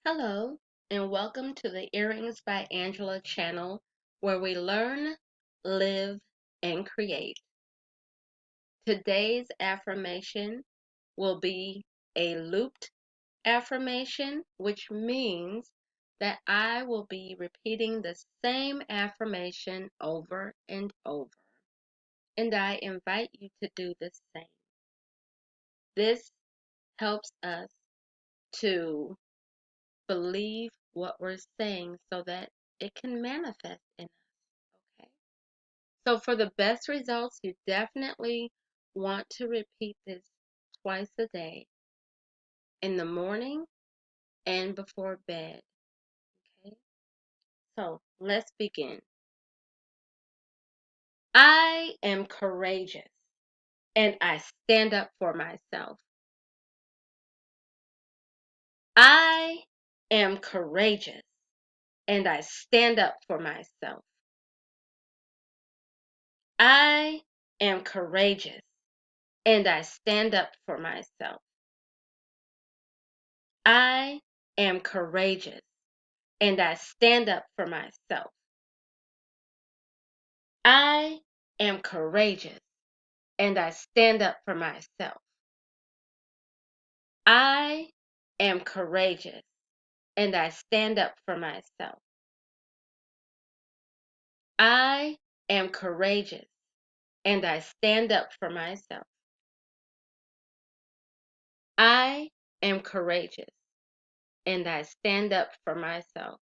Hello, and welcome to the Earrings by Angela channel, where we learn, live, and create. Today's affirmation will be a looped affirmation, which means that I will be repeating the same affirmation over and over. And I invite you to do the same. This helps us to believe what we're saying so that it can manifest in us. Okay. So for the best results, you definitely want to repeat this twice a day, in the morning and before bed. Okay. So let's begin. I am courageous and I stand up for myself. I am courageous and I stand up for myself. I am courageous and I stand up for myself. I am courageous and I stand up for myself. I am courageous and I stand up for myself. I am courageous and I stand up for myself. I am courageous and I stand up for myself. I am courageous and I stand up for myself. I am courageous and I stand up for myself.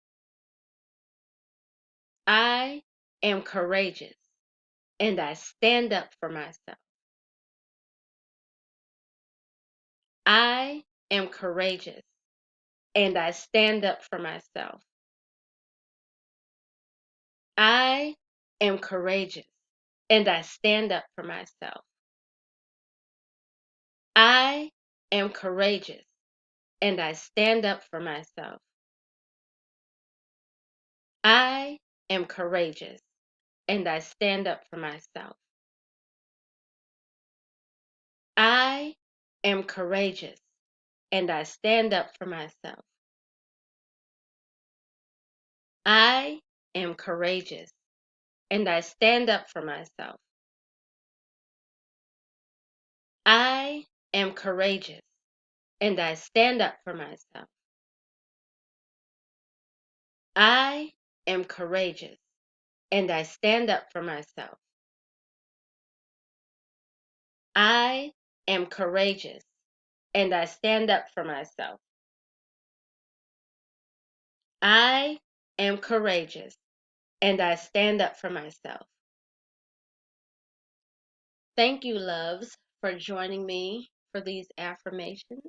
I am courageous and I stand up for myself. I am courageous and I stand up for myself. I am courageous and I stand up for myself. I am courageous and I stand up for myself. I am courageous and I stand up for myself. I am courageous and I stand up for myself. I am courageous and I stand up for myself. I am courageous and I stand up for myself. I am courageous and I stand up for myself. I am courageous and I stand up for myself. Thank you, loves, for joining me for these affirmations.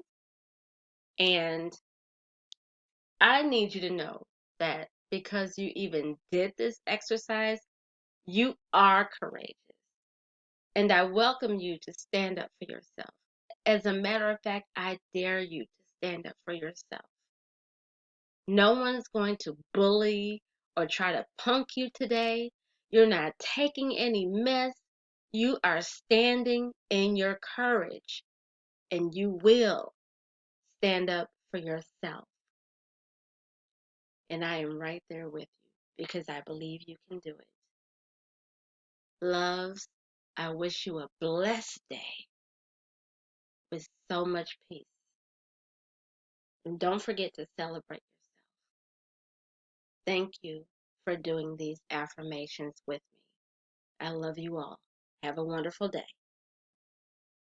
And I need you to know that because you even did this exercise, you are courageous. And I welcome you to stand up for yourself. As a matter of fact, I dare you to stand up for yourself. No one's going to bully or try to punk you today. You're not taking any mess. You are standing in your courage, and you will stand up for yourself. And I am right there with you because I believe you can do it. Loves, I wish you a blessed day with so much peace. And don't forget to celebrate yourself. Thank you for doing these affirmations with me. I love you all. Have a wonderful day.